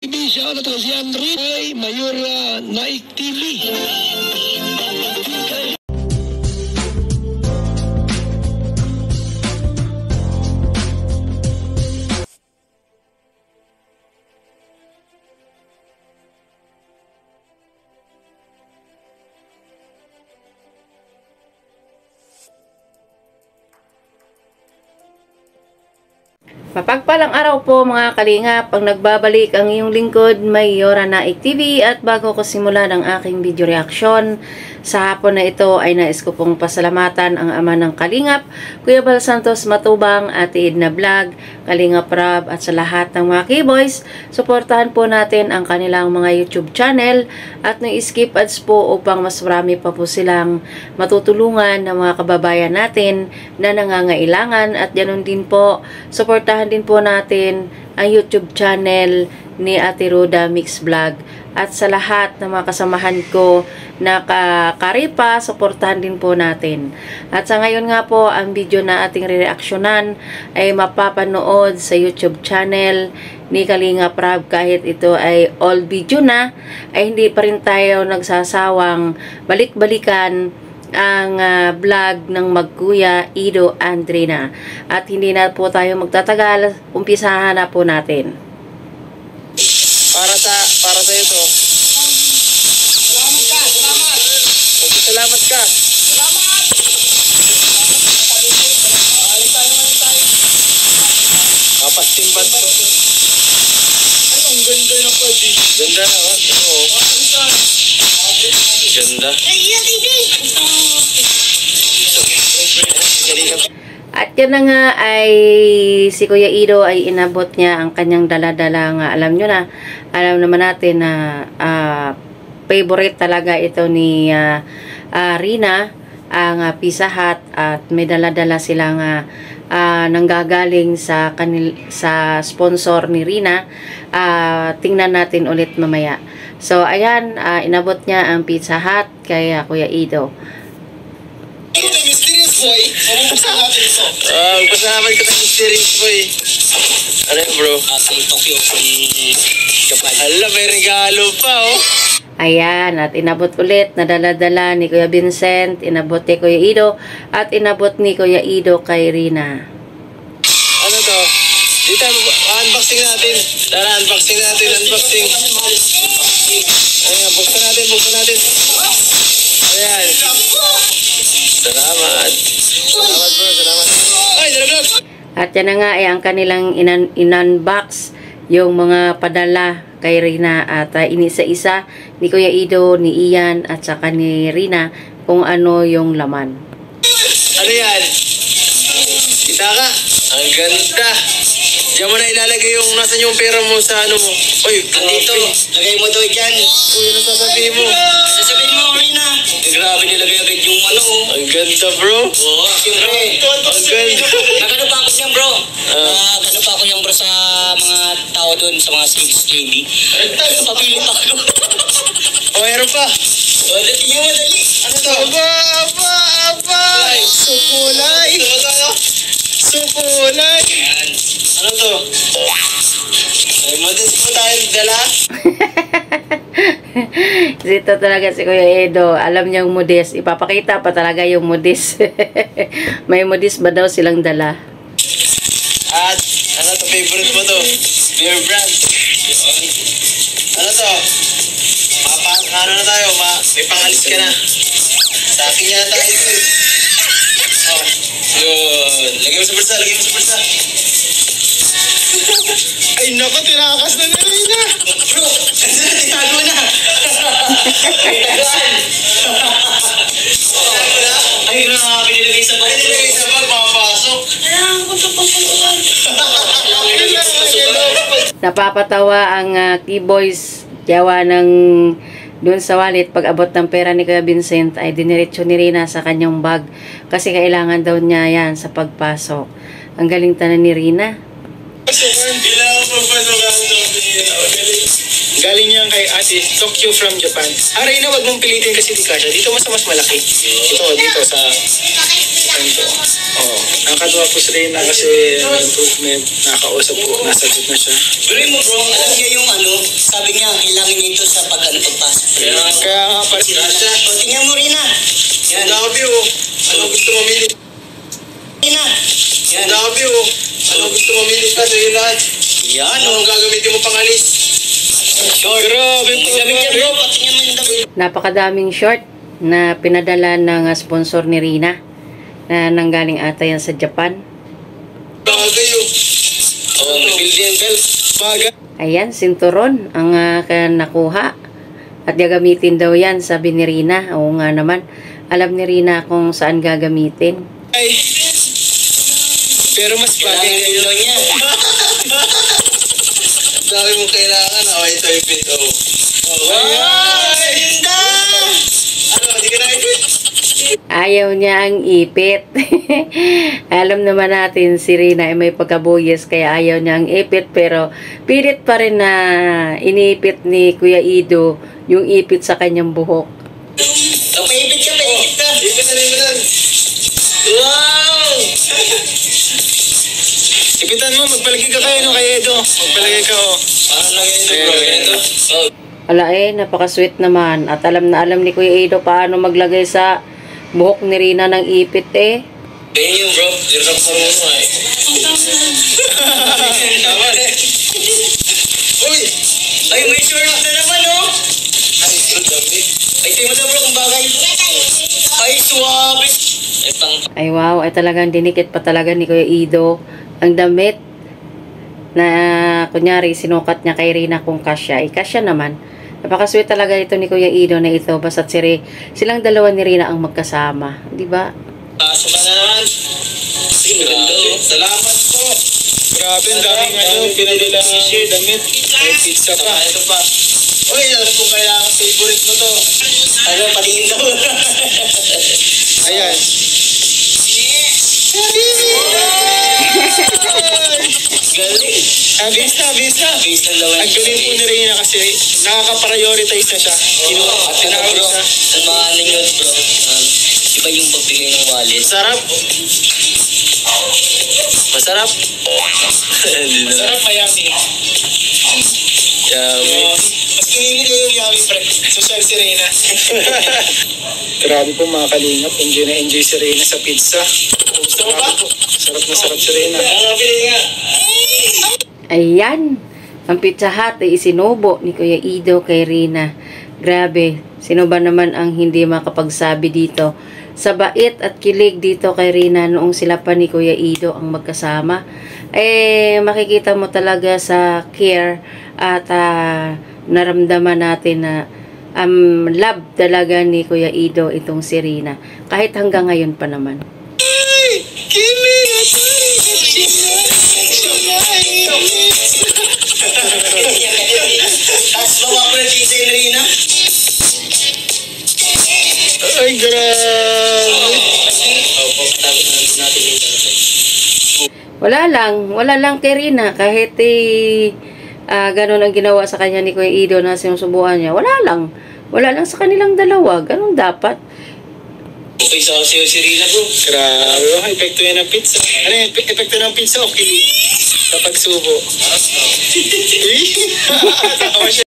Siya na to si Andre ay Mayor Naik TV. Mapagpalang araw po mga kalingap, ang nagbabalik ang iyong lingkod, Mayora Naik TV. At bago ko simulan ang aking video reaction sa hapon na ito ay nais ko pong pasalamatan ang ama ng kalingap, Kuya Bal Santos Matubang, Ate Edna Vlog, Kalingap Rob at sa lahat ng mga K-Boys. Suportahan po natin ang kanilang mga YouTube channel at no-skip ads po upang mas marami pa po silang matutulungan ng mga kababayan natin na nangangailangan. At ganoon din po, suportahan din po natin ang YouTube channel ni Ate Roda Mix Vlog. At sa lahat ng mga kasamahan ko na karipa, suportahan din po natin. At sa ngayon nga po, ang video na ating re-reaksyonan ay mapapanood sa YouTube channel ni Kalingap Rob. Kahit ito ay all video na, ay hindi pa rin tayo nagsasawang balik-balikan ang vlog ng Magkuya Ido Andrina. At hindi na po tayo magtatagal, umpisahan na po natin. Para sa ito. Salamat ka. Kapastimbat ko. Ay, ang ganda na po. Ganda na, oh. Ganda. At yan na nga ay si Kuya Ido ay inabot niya ang kanyang dala-dala nga. Alam nyo na, alam naman natin na favorite talaga ito ni Rina, ang Pizza Hut, at may dala-dala silang nanggagaling sa sponsor ni Rina. Tingnan natin ulit mamaya. So ayan, inabot niya ang Pizza Hut kay Kuya Ido. Pasalamat ka ng mysterious boy. Ano yun, bro? From Tokyo, from Japan. Alam, may regalo pa, oh. Ayan, at inabot ulit na dala-dala ni Kuya Vincent, inabot ni Kuya Ido, at inabot ni Kuya Ido kay Rina. Ano to? Dito, unboxing natin. Tara, unboxing natin, unboxing. Ayan, buksan natin. Ayan. Salamat. Salamat, bro, salamat. Ay, salamat. At yan na nga ay ang kanilang in-unbox yung mga padala kay Rina, at inisa-isa ni Kuya Ido, ni Ian at saka ni Rina kung ano yung laman. Ano yan? Kita ka? Ang ganda. Diyan mo na ilalagay yung nasan yung pera mo sa ano mo. Uy, dito. Lagay mo to dyan. Uy, ano sasabihin mo? Sasabihin mo, Rina. Grabe nilagay agad yung ano. Ang ganda, bro. Oo, siyempre. Ang ganda. Nagano pa ako niyan, bro. Nagano pa ako niyan, bro, sa mga tao doon, sa mga lady. Papili pa ako. O, meron pa. O, tingin mo, dali. Ano to? Aba. Supulay. Supulay. Ano to? Ay, modest po tayo dala. Dito talaga si Kuya Ido, alam niyang modest. Ipapakita pa talaga yung modest. May modest ba daw silang dala? At ano to, favorite mo to? Beer brand. Ano to? Ano na tayo? May pangalis ka na. Sa akin yan tayo ito. Oh, yun. Lagay mo sa bulsa. Ay, naku, tinakas na Rina. Bro, tinago na. Ay, pinilagay sa bag. Mapapasok. Kailangan ko ito pasukan. Napapatawa ang K-Boys gawa ng doon sa wallet. Pag abot ng pera ni Kuya Vincent ay diniretso ni Rina sa kanyang bag kasi kailangan daw niya yan sa pagpasok. Ang galing tanan ni Rina. Galing niyan kay Ate Tokyo from Japan. Rina, wag mong pilitin kasi di kasha. Dito mas malaki. Dito sa ganito. Oo. Nakakatuwa po si Rina kasi improvement. Nakakausap po. Nasagot na siya. Bili mo, bro. Alam niya yung Kaya nga pala. O, tingnan mo rin na. Yan. Dami oh. Ano gusto mamili? Rina. Yan. Dami oh. Ano gusto mamili ka sa lahat? Yan. Ano ang gagamitin mo pangalis? Short. Grabe po. Damit yan bro. Patingnan mo yung damit. Napakadaming short na pinadala ng sponsor ni Rina na nanggaling ata yan sa Japan. Bagay oh. Oh, nabili yan bel. Bagay. Ayan, sinturon ang nakuha. At gagamitin daw yan, sabi ni Rina. Oo nga naman. Alam ni Rina kung saan gagamitin. Ay. Pero mas bagay ngayon lang yan. Sabi mo kailangan. Oh, ito yung fit. Oh. Wow! Ganda! Ano, hindi ka na-ipit? Ayaw niya ang ipit. Alam naman natin si Rina ay may pagkabuyes kaya ayaw niya ang ipit, pero pilit pa rin na iniipit ni Kuya Ido yung ipit sa kanyang buhok. Paipit ka, paipit ka. Ipit na rin mo lang. Wow! Ipitan mo, magpalagay ka kayo kay Edo. Magpalagay ka oh. Parang lagay ito bro, Edo. Ala napaka-sweet naman. At alam na alam ni Kuya Ido paano maglagay sa buhok ni Rina ng ipit eh. Ayun yung bro, dirap sa muna eh. Tama eh. Uy! Ay, may short na naman oh! Ay, bro, dami. Ay, tingin mo na bro kung bagay. Ay, suwabe. Ay, pang... Ay wow, ay talagang dinikit pa talaga ni Kuya Ido ang damit na kunyari sinukat niya kay Rina kung kasya. Ay kasya naman. Napaka-sweet talaga ito ni Kuya Ido na ito. Basta't silang dalawa ni Rina ang magkasama. Di ba? Pasok ka na naman. Grabe. Salamat po. Grabe, ang daming pinadala ng damit. May pizza pa. Ito pa. Uy, alam kong kailangan favorite mo to. Ano, patingin daw. Ayan. Galing. Base na. Ang galing po ni Reyna kasi nakaka-prioritize na siya. At tinawag siya. Ang mga ano yun bro, iba yung pagbigay ng wallet. Sarap. Masarap. Masarap, mayami. Yummy. Mas pinili ko yung yummy, pre. Social si Reyna. Grabe po mga kalingap. Enjoy na enjoy si Reyna sa pizza. Gusto mo ba? Sarap na sarap si Reyna. Ayan. Ang Pizza Hut ay isinubo ni Kuya Ido kay Rina. Grabe. Sino ba naman ang hindi makapagsabi dito? Sa bait at kilig dito kay Rina noong sila pa ni Kuya Ido ang magkasama. Makikita mo talaga sa care at naramdaman natin na love talaga ni Kuya Ido itong si Rina. Kahit hanggang ngayon pa naman. Ay! Kilig! Tapos bawa ko na pizza yung Rina. Ay, grabe! Opo, tapos natin dito. Wala lang kay Rina. Kahit ganun ang ginawa sa kanya ni Kuya Ido na sinusubuan niya. Wala lang sa kanilang dalawa. Ganun dapat. Okay, so si Rina bro. Grabe, epekto yan ng pizza. Ano yung epekto ng pizza o kilig? Kapag subo. Tawa siya.